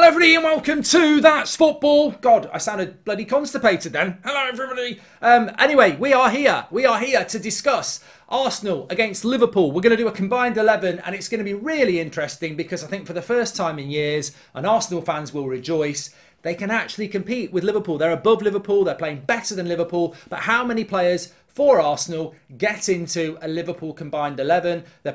Hello everybody and welcome to That's Football. God, I sounded bloody constipated then. Hello everybody. Anyway, we are here. We are here to discuss Arsenal against Liverpool. We're going to do a combined 11 and it's going to be really interesting because I think for the first time in years, and Arsenal fans will rejoice, they can actually compete with Liverpool. They're above Liverpool. They're playing better than Liverpool. But how many players for Arsenal get into a Liverpool combined 11? The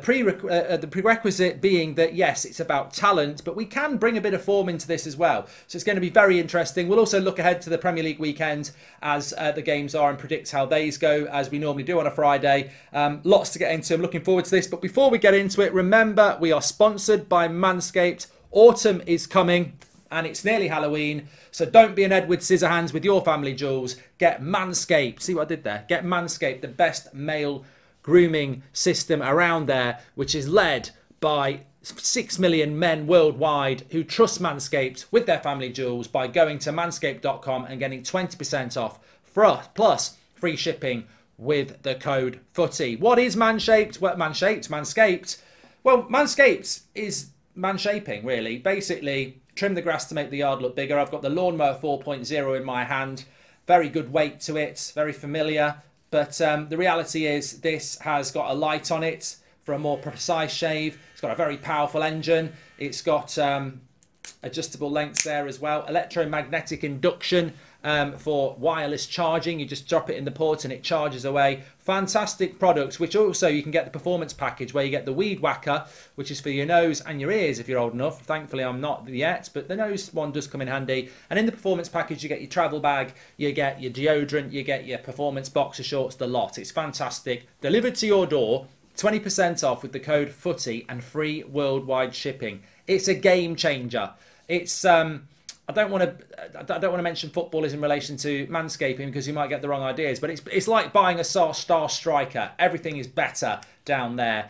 prerequisite being that, yes, it's about talent, but we can bring a bit of form into this as well. So it's going to be very interesting. We'll also look ahead to the Premier League weekend as the games are and predict how these go, as we normally do on a Friday. Lots to get into. I'm looking forward to this. But before we get into it, remember, we are sponsored by Manscaped. Autumn is coming and it's nearly Halloween. So don't be an Edward Scissorhands with your family jewels. Get Manscaped. See what I did there? Get Manscaped, the best male grooming system around there, which is led by 6 million men worldwide who trust Manscaped with their family jewels by going to manscaped.com and getting 20% off plus free shipping with the code FOOTY. What is Manscaped? Well, Manscaped. Well, Manscaped is manshaping, really. Basically, trim the grass to make the yard look bigger. I've got the Lawnmower 4.0 in my hand. Very good weight to it, very familiar. But the reality is this has got a light on it for a more precise shave. It's got a very powerful engine. It's got adjustable lengths there as well. Electromagnetic induction for wireless charging. You just drop it in the port and it charges away. Fantastic products, which also you can get the performance package where you get the weed whacker, which is for your nose and your ears if you're old enough. Thankfully I'm not yet, but the nose one does come in handy. And in the performance package you get your travel bag, you get your deodorant, you get your performance boxer shorts, the lot. It's fantastic. Delivered to your door, 20% off with the code FOOTY and free worldwide shipping. It's a game changer. It's I don't want to mention football in relation to manscaping because you might get the wrong ideas, but it's like buying a star striker. Everything is better down there,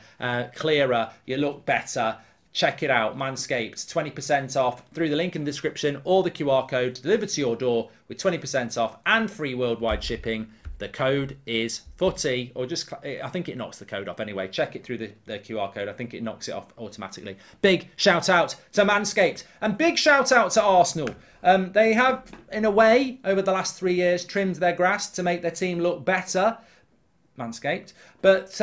clearer. You look better. Check it out, Manscaped, 20% off through the link in the description or the QR code delivered to your door with 20% off and free worldwide shipping. The code is FOOTY, or just, I think it knocks the code off anyway. Check it through the QR code. I think it knocks it off automatically. Big shout out to Manscaped and big shout out to Arsenal. They have, in a way, over the last 3 years, trimmed their grass to make their team look better. Manscaped. But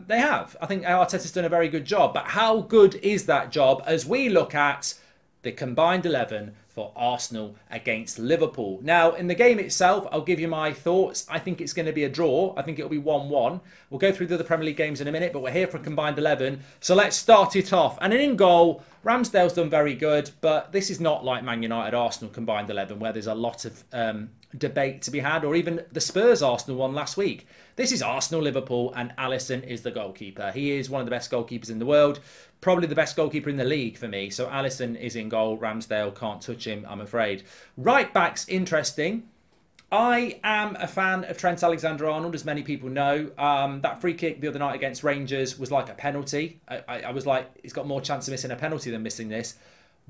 they have. I think Arteta's done a very good job. But how good is that job as we look at the combined 11 for Arsenal against Liverpool? Now, in the game itself, I'll give you my thoughts. I think it's going to be a draw. I think it'll be 1-1. We'll go through the other Premier League games in a minute, but we're here for a combined 11. So let's start it off. And in goal, Ramsdale's done very good, but this is not like Man United Arsenal combined 11 where there's a lot of debate to be had, or even the Spurs Arsenal one last week. This is Arsenal Liverpool and Alisson is the goalkeeper. He is one of the best goalkeepers in the world, probably the best goalkeeper in the league for me. So Alisson is in goal. Ramsdale can't touch him, I'm afraid. Right back's interesting. I am a fan of Trent Alexander-Arnold, as many people know. That free kick the other night against Rangers was like a penalty. I was like, he's got more chance of missing a penalty than missing this.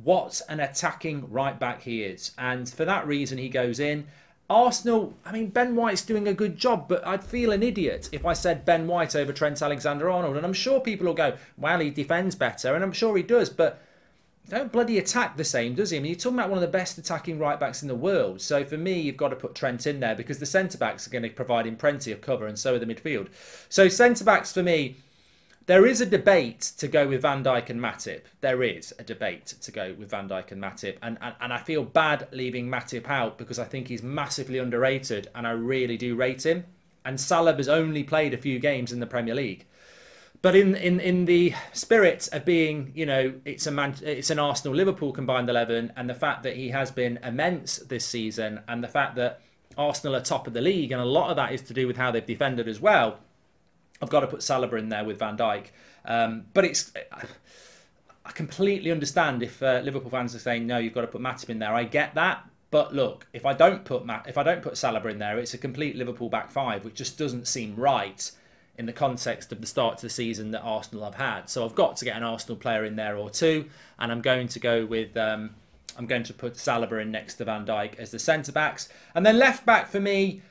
What an attacking right back he is. And for that reason, he goes in. Arsenal, I mean, Ben White's doing a good job, but I'd feel an idiot if I said Ben White over Trent Alexander-Arnold. And I'm sure people will go, well, he defends better. And I'm sure he does, but don't bloody attack the same, does he? I mean, you're talking about one of the best attacking right-backs in the world. So for me, you've got to put Trent in there because the centre-backs are going to provide him plenty of cover and so are the midfield. So centre-backs for me, there is a debate to go with Van Dijk and Matip. There is a debate to go with Van Dijk and Matip. And I feel bad leaving Matip out because I think he's massively underrated and I really do rate him. And Salah has only played a few games in the Premier League. But in the spirit of being, you know, it's an Arsenal-Liverpool combined 11 and the fact that he has been immense this season and the fact that Arsenal are top of the league and a lot of that is to do with how they've defended as well, I've got to put Salah in there with Van Dijk. But I completely understand if Liverpool fans are saying, no, you've got to put Matip in there. I get that. But look, if I don't put Salah in there, it's a complete Liverpool back five, which just doesn't seem right in the context of the start to the season that Arsenal have had. So I've got to get an Arsenal player in there or two. And I'm going to go with, I'm going to put Salah in next to Van Dijk as the centre-backs. And then left back for me,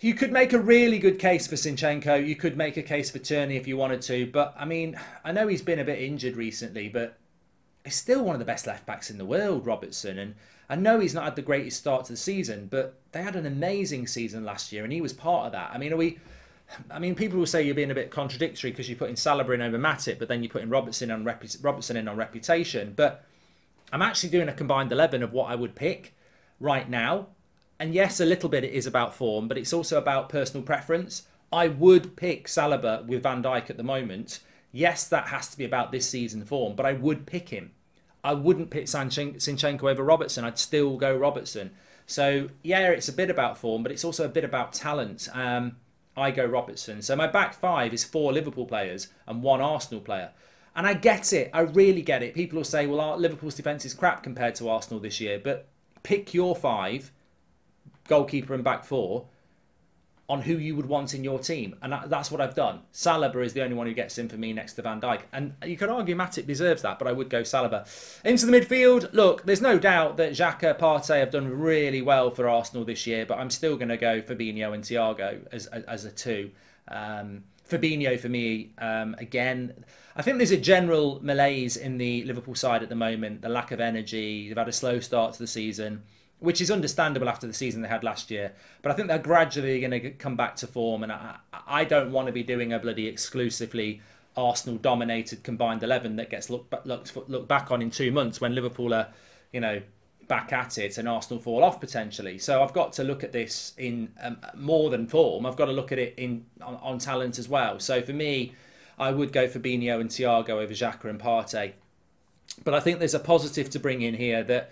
you could make a really good case for Zinchenko. You could make a case for Tierney if you wanted to. But, I mean, I know he's been a bit injured recently, but is still one of the best left-backs in the world, Robertson. And I know he's not had the greatest start to the season, but they had an amazing season last year, and he was part of that. I mean, people will say you're being a bit contradictory because you're putting Saliba in over Matip, but then you're putting Robertson in on reputation. But I'm actually doing a combined 11 of what I would pick right now. And yes, a little bit it is about form, but it's also about personal preference. I would pick Saliba with Van Dijk at the moment. Yes, that has to be about this season form, but I would pick him. I wouldn't pick Zinchenko over Robertson. I'd still go Robertson. So, yeah, it's a bit about form, but it's also a bit about talent. I go Robertson. So my back five is 4 Liverpool players and 1 Arsenal player. And I get it. I really get it. People will say, well, Liverpool's defence is crap compared to Arsenal this year. But pick your 5, goalkeeper and back 4, on who you would want in your team. And that's what I've done. Saliba is the only one who gets in for me next to Van Dijk. And you could argue Matip deserves that, but I would go Saliba. Into the midfield, look, there's no doubt that Xhaka, Partey have done really well for Arsenal this year, but I'm still going to go Fabinho and Thiago as a 2. Fabinho for me, again, I think there's a general malaise in the Liverpool side at the moment, the lack of energy. They've had a slow start to the season, which is understandable after the season they had last year. But I think they're gradually going to come back to form. And I don't want to be doing a bloody exclusively Arsenal-dominated combined 11 that gets looked back on in 2 months when Liverpool are, back at it and Arsenal fall off potentially. So I've got to look at this in more than form. I've got to look at it on talent as well. So for me, I would go for Fabinho and Thiago over Xhaka and Partey. But I think there's a positive to bring in here that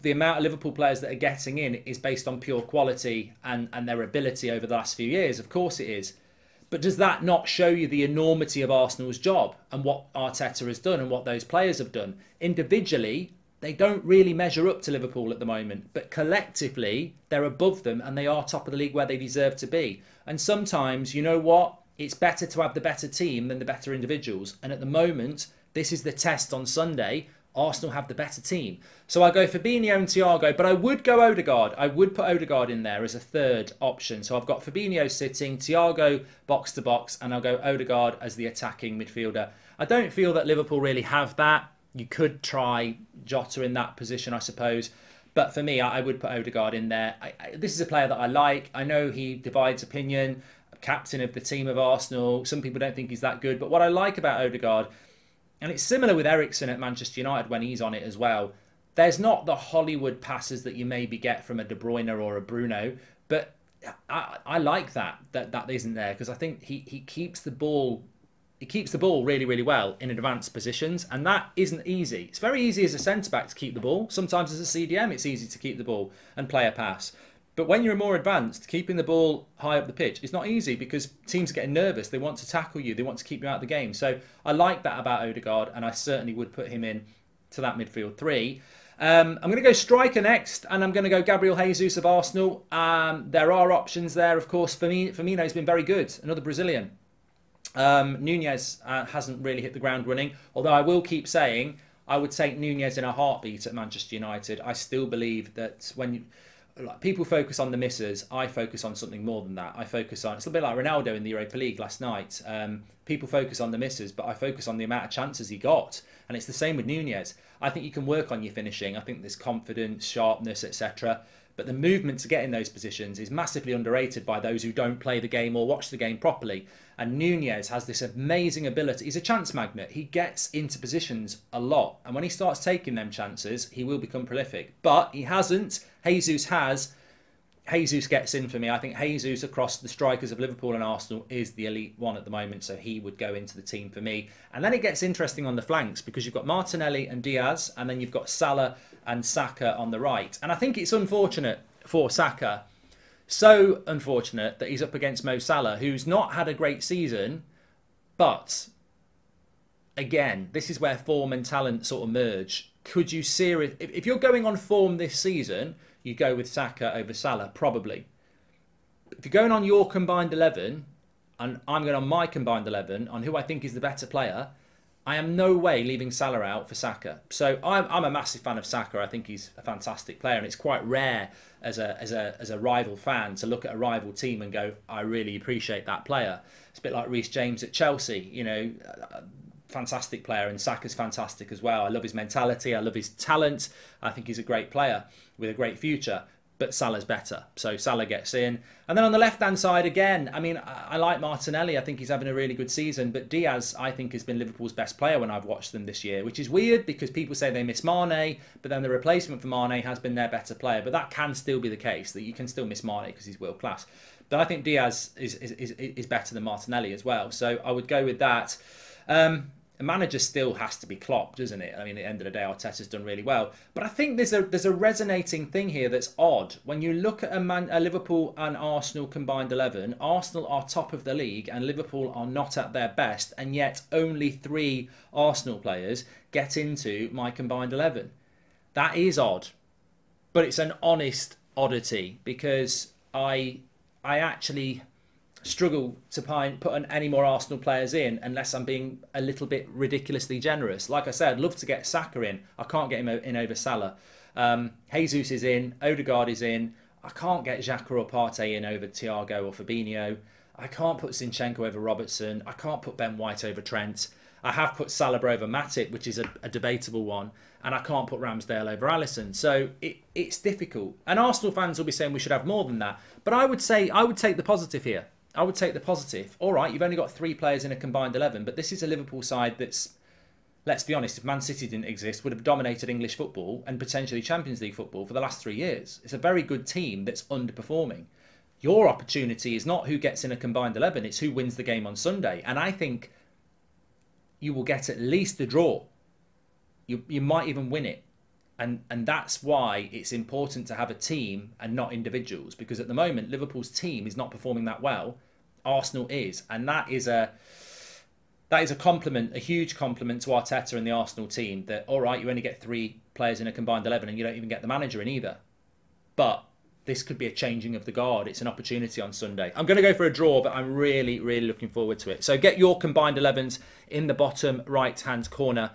the amount of Liverpool players that are getting in is based on pure quality and their ability over the last few years. Of course it is. But does that not show you the enormity of Arsenal's job and what Arteta has done and what those players have done? Individually, they don't really measure up to Liverpool at the moment. But collectively, they're above them and they are top of the league where they deserve to be. And sometimes, you know what? It's better to have the better team than the better individuals. And at the moment, this is the test on Sunday. Arsenal have the better team. So I go Fabinho and Thiago, but I would go Odegaard. I would put Odegaard in there as a 3rd option. So I've got Fabinho sitting, Thiago box to box, and I'll go Odegaard as the attacking midfielder. I don't feel that Liverpool really have that. You could try Jota in that position, I suppose. But for me, I would put Odegaard in there. This is a player that I like. I know he divides opinion. Captain of the team of Arsenal. Some people don't think he's that good. But what I like about Odegaard, and it's similar with Eriksen at Manchester United when he's on it as well. There's not the Hollywood passes that you maybe get from a De Bruyne or a Bruno, but I like that isn't there because I think he keeps the ball. He keeps the ball really, really well in advanced positions, and that isn't easy. It's very easy as a centre-back to keep the ball. Sometimes as a CDM, it's easy to keep the ball and play a pass. But when you're more advanced, keeping the ball high up the pitch is not easy because teams are getting nervous. They want to tackle you. They want to keep you out of the game. So I like that about Odegaard, and I certainly would put him in to that midfield 3. I'm going to go striker next, and I'm going to go Gabriel Jesus of Arsenal. There are options there, of course. Firmino's been very good, another Brazilian. Nunez hasn't really hit the ground running, although I will keep saying I would take Nunez in a heartbeat at Manchester United. I still believe that when people focus on the misses, I focus on something more than that. I focus on, it's a bit like Ronaldo in the Europa League last night. People focus on the misses, but I focus on the amount of chances he got. And it's the same with Nunez. I think you can work on your finishing. I think there's confidence, sharpness, etc. But the movement to get in those positions is massively underrated by those who don't play the game or watch the game properly. And Nunez has this amazing ability. He's a chance magnet. He gets into positions a lot. And when he starts taking them chances, he will become prolific. But he hasn't. Jesus has. Jesus gets in for me. I think Jesus across the strikers of Liverpool and Arsenal is the elite one at the moment. So he would go into the team for me. And then it gets interesting on the flanks because you've got Martinelli and Diaz. And then you've got Salah and Saka on the right. And I think it's unfortunate for Saka. So unfortunate that he's up against Mo Salah, who's not had a great season. But again, this is where form and talent sort of merge. Could you if you're going on form this season, you go with Saka over Salah, probably. If you're going on your combined 11, and I'm going on my combined 11, on who I think is the better player, I am no way leaving Salah out for Saka. So I'm a massive fan of Saka. I think he's a fantastic player, and it's quite rare as a rival fan to look at a rival team and go, I really appreciate that player. It's a bit like Reece James at Chelsea. You know, fantastic player, and Saka's fantastic as well. I love his mentality. I love his talent. I think he's a great player with a great future. But Salah's better. So Salah gets in. And then on the left-hand side, again, I mean, I like Martinelli. I think he's having a really good season. But Diaz, I think, has been Liverpool's best player when I've watched them this year, which is weird because people say they miss Mane, but then the replacement for Mane has been their better player. But that can still be the case, that you can still miss Mane because he's world class. But I think Diaz is better than Martinelli as well. So I would go with that. A manager still has to be Klopp, doesn't it? I mean, at the end of the day, Arteta's done really well. But I think there's a resonating thing here that's odd. When you look at a Liverpool and Arsenal combined 11, Arsenal are top of the league and Liverpool are not at their best, and yet only 3 Arsenal players get into my combined 11. That is odd, but it's an honest oddity because I actually struggle to put any more Arsenal players in unless I'm being a little bit ridiculously generous. Like I said, I'd love to get Saka in. I can't get him in over Salah. Jesus is in. Odegaard is in. I can't get Xhaka or Partey in over Thiago or Fabinho. I can't put Zinchenko over Robertson. I can't put Ben White over Trent. I have put Salah over Matip, which is a debatable one. And I can't put Ramsdale over Alisson. So it's difficult. And Arsenal fans will be saying we should have more than that. But I would say I would take the positive here. I would take the positive. All right, you've only got 3 players in a combined 11, but this is a Liverpool side that's, let's be honest, if Man City didn't exist, would have dominated English football and potentially Champions League football for the last 3 years. It's a very good team that's underperforming. Your opportunity is not who gets in a combined 11, it's who wins the game on Sunday. And I think you will get at least a draw. You might even win it. And that's why it's important to have a team and not individuals, because at the moment Liverpool's team is not performing that well. Arsenal is, and that is a compliment, a huge compliment to Arteta and the Arsenal team. That all right, you only get 3 players in a combined 11, and you don't even get the manager in either. But this could be a changing of the guard. It's an opportunity on Sunday. I'm going to go for a draw, but I'm really, really looking forward to it. So get your combined 11s in the bottom right-hand corner.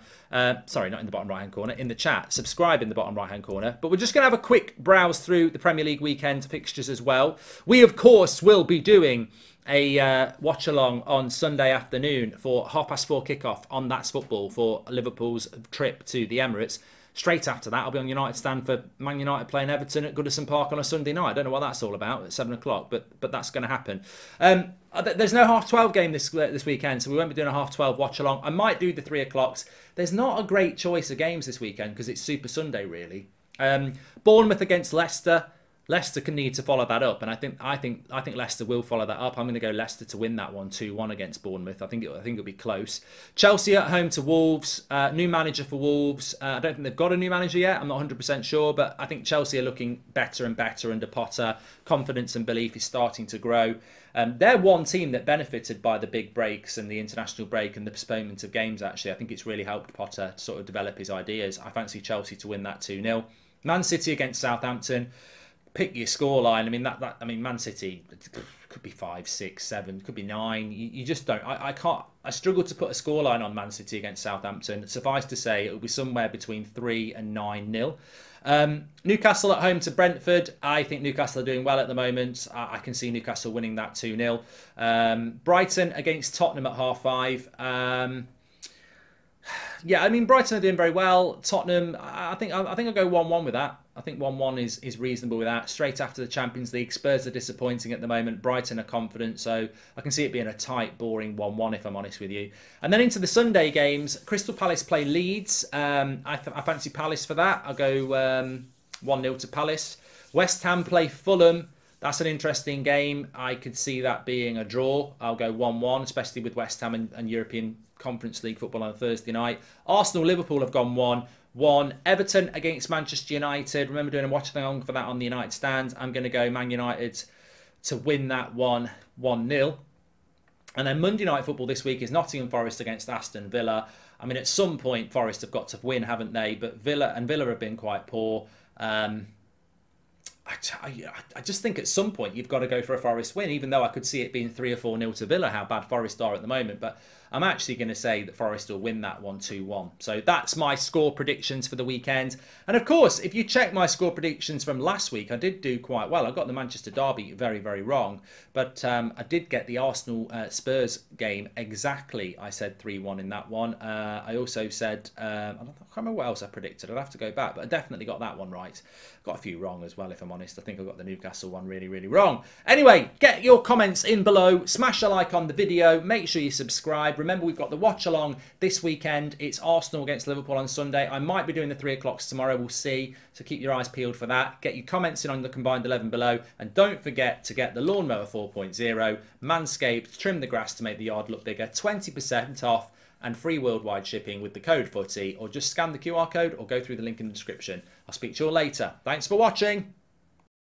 Sorry, not in the bottom right-hand corner, in the chat. Subscribe in the bottom right-hand corner. But we're just going to have a quick browse through the Premier League weekend fixtures as well. We, of course, will be doing a watch-along on Sunday afternoon for 4:30 kickoff on That's Football for Liverpool's trip to the Emirates. Straight after that, I'll be on United stand for Man United playing Everton at Goodison Park on a Sunday night. I don't know what that's all about at 7 o'clock, but that's going to happen. There's no 12:30 game this weekend, so we won't be doing a 12:30 watch-along. I might do the 3 o'clocks. There's not a great choice of games this weekend because it's Super Sunday, really. Bournemouth against Leicester. Leicester can need to follow that up, and I think Leicester will follow that up. I'm going to go Leicester to win that one 2-1 against Bournemouth. I think it'll be close. Chelsea at home to Wolves. New manager for Wolves. I don't think they've got a new manager yet. I'm not 100% sure, but I think Chelsea are looking better and better under Potter. Confidence and belief is starting to grow. They're one team that benefited by the big breaks and the international break and the postponement of games. Actually, I think it's really helped Potter sort of develop his ideas. I fancy Chelsea to win that 2-0. Man City against Southampton. Pick your scoreline. I mean, Man City could be 5, 6, 7, could be 9. You just don't. I can't. I struggle to put a scoreline on Man City against Southampton. Suffice to say, it'll be somewhere between 3 and 9-0. Newcastle at home to Brentford. I think Newcastle are doing well at the moment. I can see Newcastle winning that 2-0. Brighton against Tottenham at 5:30. Yeah, I mean, Brighton are doing very well. Tottenham, I think I'll go 1-1 with that. I think 1-1 is reasonable with that. Straight after the Champions League, Spurs are disappointing at the moment. Brighton are confident, so I can see it being a tight, boring 1-1 if I'm honest with you. And then into the Sunday games, Crystal Palace play Leeds. I fancy Palace for that. I'll go 1-0 to Palace. West Ham play Fulham. That's an interesting game. I could see that being a draw. I'll go 1-1, especially with West Ham and European Conference League football on a Thursday night. Arsenal, Liverpool have gone 1-1. Everton against Manchester United. Remember doing a watch-along for that on the United stand. I'm going to go Man United to win that 1-0. And then Monday night football this week is Nottingham Forest against Aston Villa. I mean, at some point, Forest have got to win, haven't they? But Villa have been quite poor. I just think at some point you've got to go for a Forest win, even though I could see it being 3 or 4-0 to Villa, how bad Forest are at the moment. But I'm actually going to say that Forest will win that one 2-1. So that's my score predictions for the weekend. And of course, if you check my score predictions from last week, I did do quite well. I got the Manchester Derby very, very wrong. But I did get the Arsenal Spurs game exactly. I said 3-1 in that one. I also said, I can't remember what else I predicted. I'd have to go back, but I definitely got that one right. Got a few wrong as well, if I'm honest. I think I got the Newcastle one really, really wrong. Anyway, get your comments in below. Smash a like on the video. Make sure you subscribe. Remember, we've got the watch along this weekend. It's Arsenal against Liverpool on Sunday. I might be doing the 3 o'clocks tomorrow. We'll see. So keep your eyes peeled for that. Get your comments in on the combined 11 below. And don't forget to get the Lawnmower 4.0, Manscaped, trim the grass to make the yard look bigger. 20% off and free worldwide shipping with the code footy, or just scan the QR code or go through the link in the description. I'll speak to you all later. Thanks for watching.